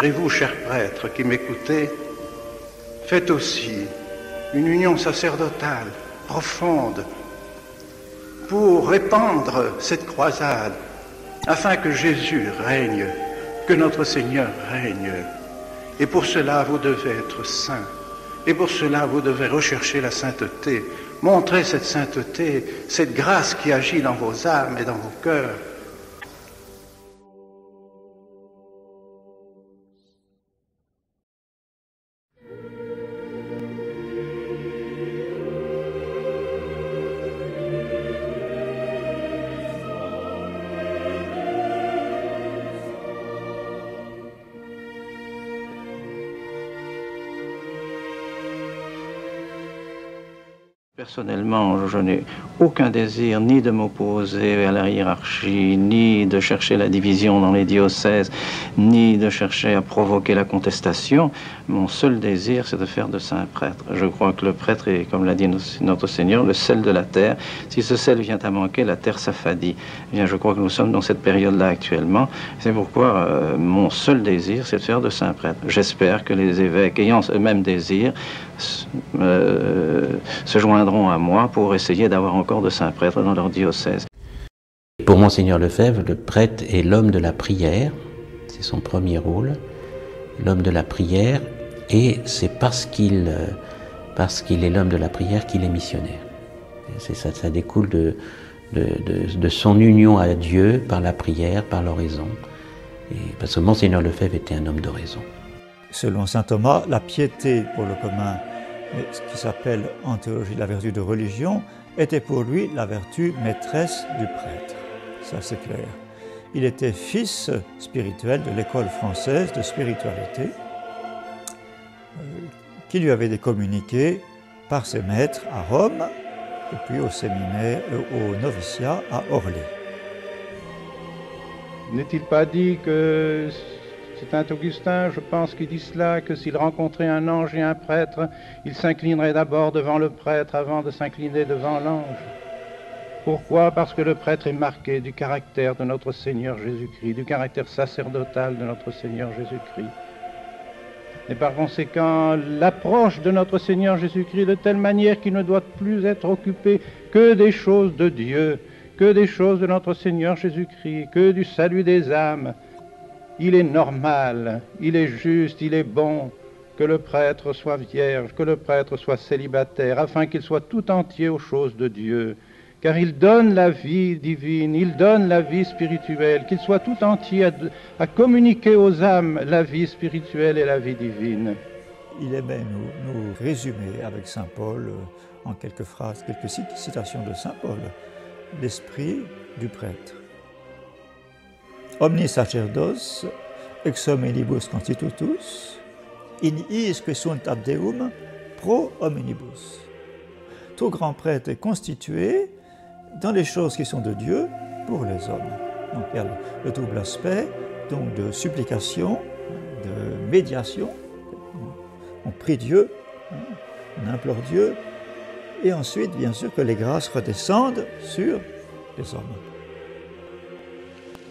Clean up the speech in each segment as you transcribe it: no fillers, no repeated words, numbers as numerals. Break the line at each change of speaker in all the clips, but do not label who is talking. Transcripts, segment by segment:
Et vous, chers prêtres qui m'écoutez, faites aussi une union sacerdotale profonde pour répandre cette croisade, afin que Jésus règne, que notre Seigneur règne. Et pour cela, vous devez être saints. Et pour cela, vous devez rechercher la sainteté, montrer cette sainteté, cette grâce qui agit dans vos âmes et dans vos cœurs.
Personnellement, je n'ai aucun désir ni de m'opposer à la hiérarchie, ni de chercher la division dans les diocèses, ni de chercher à provoquer la contestation. Mon seul désir, c'est de faire de saints prêtres. Je crois que le prêtre est, comme l'a dit notre Seigneur, le sel de la terre. Si ce sel vient à manquer, la terre s'affadit. Eh bien, je crois que nous sommes dans cette période-là actuellement. C'est pourquoi mon seul désir, c'est de faire de saints prêtres. J'espère que les évêques, ayant ce même désir, se joindront à moi pour essayer d'avoir encore de saints prêtres dans leur diocèse.
Pour Monseigneur Lefebvre, le prêtre est l'homme de la prière, c'est son premier rôle, l'homme de la prière, et c'est parce qu'il est l'homme de la prière qu'il est missionnaire. Ça découle de son union à Dieu par la prière, par l'oraison, et parce que Monseigneur Lefebvre était un homme d'oraison.
Selon saint Thomas, la piété pour le commun, ce qui s'appelle en théologie la vertu de religion, était pour lui la vertu maîtresse du prêtre. Ça c'est clair. Il était fils spirituel de l'école française de spiritualité qui lui avait été communiquée par ses maîtres à Rome et puis au séminaire, au noviciat à Orly.
N'est-il pas dit que c'est Saint Augustin, je pense, qui dit cela, que s'il rencontrait un ange et un prêtre, il s'inclinerait d'abord devant le prêtre avant de s'incliner devant l'ange. Pourquoi? Parce que le prêtre est marqué du caractère de notre Seigneur Jésus-Christ, du caractère sacerdotal de notre Seigneur Jésus-Christ. Et par conséquent, l'approche de notre Seigneur Jésus-Christ de telle manière qu'il ne doit plus être occupé que des choses de Dieu, que des choses de notre Seigneur Jésus-Christ, que du salut des âmes. Il est normal, il est juste, il est bon que le prêtre soit vierge, que le prêtre soit célibataire, afin qu'il soit tout entier aux choses de Dieu. Car il donne la vie divine, il donne la vie spirituelle, qu'il soit tout entier à communiquer aux âmes la vie spirituelle et la vie divine.
Il aimait nous résumer avec saint Paul, en quelques phrases, quelques citations de saint Paul, l'esprit du prêtre. Omni sacerdos, ex hominibus constitutus, in iis qui sunt ad Deum pro hominibus. Tout grand prêtre est constitué dans les choses qui sont de Dieu pour les hommes. Donc il y a le double aspect donc de supplication, de médiation. On prie Dieu, on implore Dieu, et ensuite, bien sûr, que les grâces redescendent sur les hommes.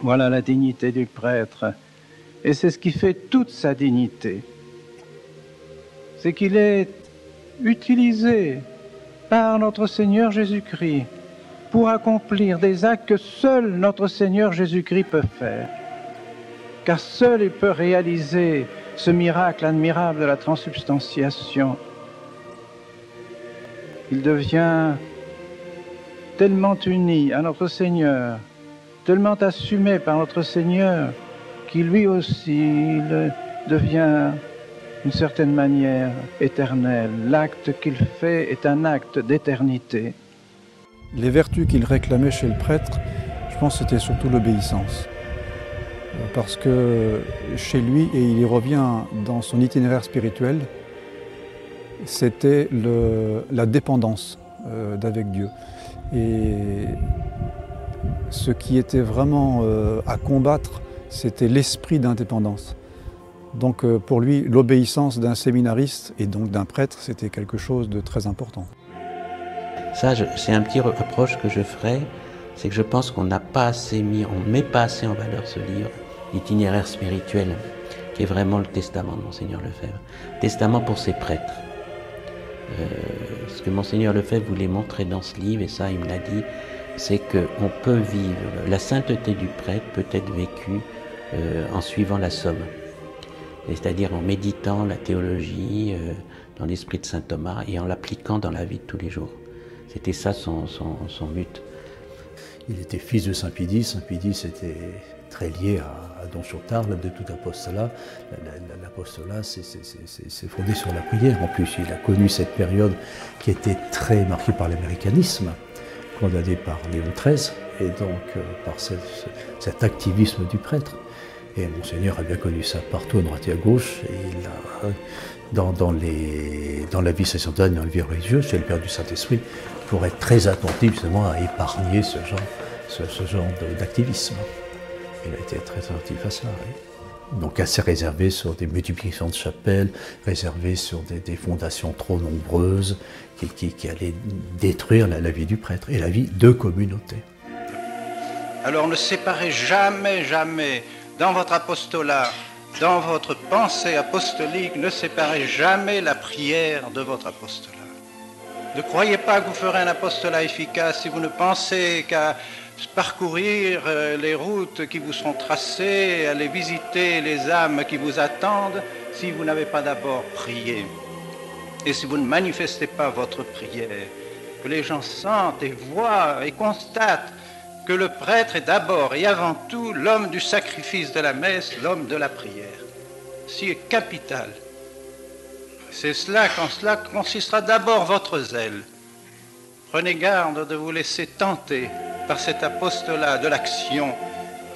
Voilà la dignité du prêtre. Et c'est ce qui fait toute sa dignité. C'est qu'il est utilisé par notre Seigneur Jésus-Christ pour accomplir des actes que seul notre Seigneur Jésus-Christ peut faire. Car seul il peut réaliser ce miracle admirable de la transsubstantiation. Il devient tellement uni à notre Seigneur, tellement assumé par notre Seigneur, qu'il lui aussi devient d'une certaine manière éternel. L'acte qu'il fait est un acte d'éternité.
Les vertus qu'il réclamait chez le prêtre, je pense que c'était surtout l'obéissance. Parce que chez lui, et il y revient dans son itinéraire spirituel, c'était la dépendance d'avec Dieu. Et ce qui était vraiment à combattre, c'était l'esprit d'indépendance. Donc pour lui, l'obéissance d'un séminariste et donc d'un prêtre, c'était quelque chose de très important.
Ça, c'est un petit reproche que je ferais, c'est que je pense qu'on n'a pas assez mis, on ne met pas assez en valeur ce livre, l'itinéraire spirituel qui est vraiment le testament de Monseigneur Lefebvre. Testament pour ses prêtres. Ce que Monseigneur Lefebvre voulait montrer dans ce livre, et ça il me l'a dit, c'est qu'on peut vivre, la sainteté du prêtre peut être vécue en suivant la somme. C'est-à-dire en méditant la théologie dans l'esprit de saint Thomas et en l'appliquant dans la vie de tous les jours. C'était ça son but.
Il était fils de Saint Pidis. Saint Pidis était très lié à Don Chautard, l'homme de tout apostolat. L'apostolat, c'est fondé sur la prière. En plus, il a connu cette période qui était très marquée par l'américanisme, condamné par Léon XIII, et donc par cet activisme du prêtre. Et Monseigneur a bien connu ça partout, à droite et à gauche, et il a, dans la vie sacerdotale, dans la vie religieuse, chez le Père du Saint-Esprit, pour être très attentif justement à épargner ce genre d'activisme. Il a été très attentif à ça, oui. Donc assez réservé sur des multiplications de chapelles, réservé sur des fondations trop nombreuses qui allaient détruire la vie du prêtre et la vie de communauté.
Alors ne séparez jamais, jamais dans votre apostolat, dans votre pensée apostolique, ne séparez jamais la prière de votre apostolat. Ne croyez pas que vous ferez un apostolat efficace si vous ne pensez qu'à parcourir les routes qui vous seront tracées, aller visiter les âmes qui vous attendent, si vous n'avez pas d'abord prié. Et si vous ne manifestez pas votre prière, que les gens sentent et voient et constatent que le prêtre est d'abord et avant tout l'homme du sacrifice de la messe, l'homme de la prière. C'est capital. C'est cela, quand cela consistera d'abord votre zèle. Prenez garde de vous laisser tenter par cet apostolat de l'action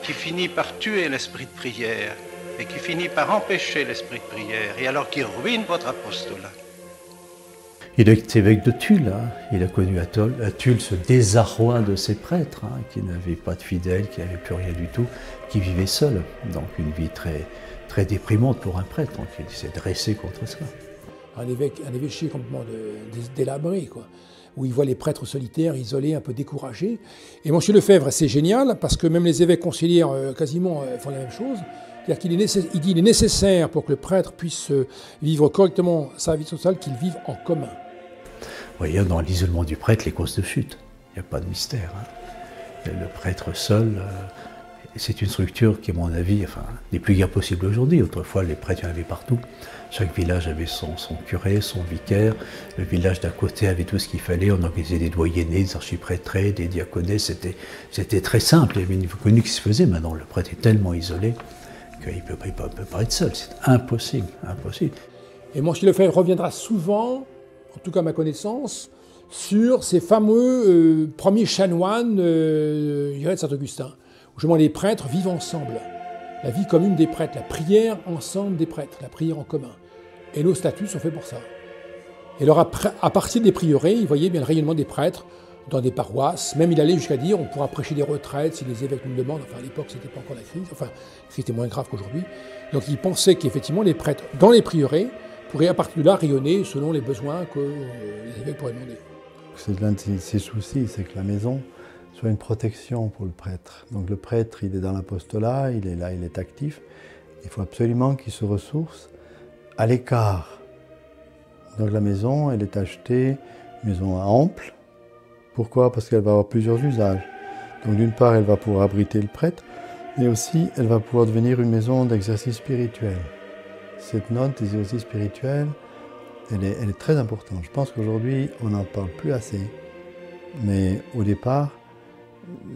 qui finit par tuer l'esprit de prière et qui finit par empêcher l'esprit de prière et alors qui ruine votre apostolat.
Il est évêque de Tulle, hein. Il a connu à Tulle ce désarroi de ses prêtres, hein, qui n'avaient pas de fidèles, qui n'avaient plus rien du tout, qui vivaient seuls. Donc une vie très, très déprimante pour un prêtre, donc il s'est dressé contre ça.
Un évêché complètement délabré, quoi, où il voit les prêtres solitaires, isolés, un peu découragés. Et Monsieur Lefebvre, c'est génial, parce que même les évêques conciliaires quasiment font la même chose. C'est-à-dire qu'il dit qu'il est nécessaire pour que le prêtre puisse vivre correctement sa vie sociale, qu'il vive en commun.
Vous voyez, dans l'isolement du prêtre, les causes de chute. Il n'y a pas de mystère. Hein. Le prêtre seul, c'est une structure qui, à mon avis, n'est plus guère possible aujourd'hui. Autrefois, les prêtres, il y en avait partout. Chaque village avait son curé, son vicaire. Le village d'à côté avait tout ce qu'il fallait. On organisait des doyennés, des archiprêtrés, des diaconés. C'était très simple. Il y avait une vie connue qui se faisait. Maintenant, le prêtre est tellement isolé qu'il ne peut pas être seul. C'est impossible, impossible.
Et Monsieur Lefebvre reviendra souvent, en tout cas à ma connaissance, sur ces fameux premiers chanoines de Saint-Augustin, où justement les prêtres vivent ensemble. La vie commune des prêtres, la prière ensemble des prêtres, la prière en commun. Et nos statuts sont faits pour ça. Et alors à partir des prieurés, il voyait bien le rayonnement des prêtres dans des paroisses. Même il allait jusqu'à dire on pourra prêcher des retraites si les évêques nous le demandent. Enfin à l'époque c'était pas encore la crise, c'était moins grave qu'aujourd'hui. Donc il pensait qu'effectivement les prêtres dans les prieurés pourraient à partir de là rayonner selon les besoins que les évêques pourraient demander.
C'est l'un de ses soucis, c'est que la maison soit une protection pour le prêtre. Donc le prêtre, il est dans l'apostolat, il est là, il est actif. Il faut absolument qu'il se ressource à l'écart. Donc la maison, elle est achetée, maison ample. Pourquoi? Parce qu'elle va avoir plusieurs usages. Donc d'une part, elle va pouvoir abriter le prêtre, mais aussi elle va pouvoir devenir une maison d'exercice spirituel. Cette note d'exercice spirituel, elle est très importante. Je pense qu'aujourd'hui, on n'en parle plus assez. Mais au départ,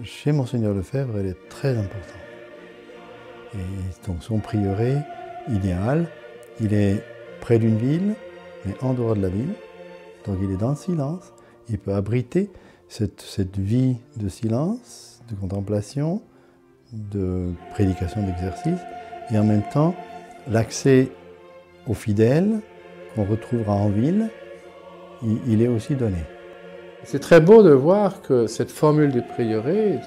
chez Monseigneur Lefebvre, elle est très importante. Et donc son prieuré idéal, il est près d'une ville, mais en dehors de la ville. Donc il est dans le silence. Il peut abriter cette vie de silence, de contemplation, de prédication, d'exercice, et en même temps, l'accès aux fidèles qu'on retrouvera en ville, il est aussi donné.
C'est très beau de voir que cette formule du prieuré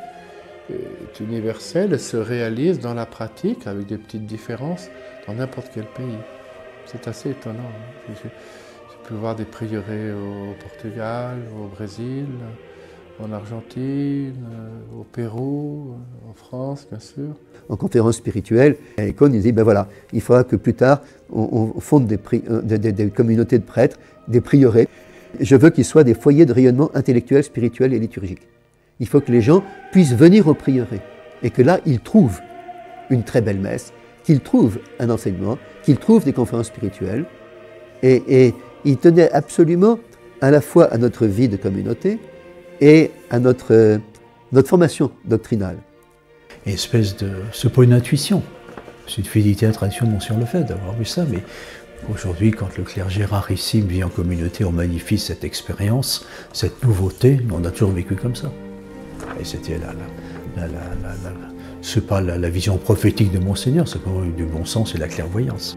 est universelle et se réalise dans la pratique avec des petites différences dans n'importe quel pays. C'est assez étonnant. J'ai pu voir des prieurés au Portugal, au Brésil, en Argentine, au Pérou, en France, bien sûr.
En conférence spirituelle, à Econ, il dit, ben voilà, il faudra que plus tard, on fonde des communautés de prêtres, des prieurés. Je veux qu'ils soient des foyers de rayonnement intellectuel, spirituel et liturgique. Il faut que les gens puissent venir au prieuré et que là, ils trouvent une très belle messe, qu'ils trouvent un enseignement, qu'ils trouvent des conférences spirituelles. Et il tenait absolument à la fois à notre vie de communauté et à notre formation doctrinale.
Espèce de... C'est pas une intuition, c'est une fidélité à la tradition de Monseigneur Lefebvre d'avoir vu ça, mais aujourd'hui, quand le clergé rarissime vit en communauté, on magnifie cette expérience, cette nouveauté, on a toujours vécu comme ça. Et c'était c'est pas la vision prophétique de Monseigneur, c'est pas du bon sens et la clairvoyance.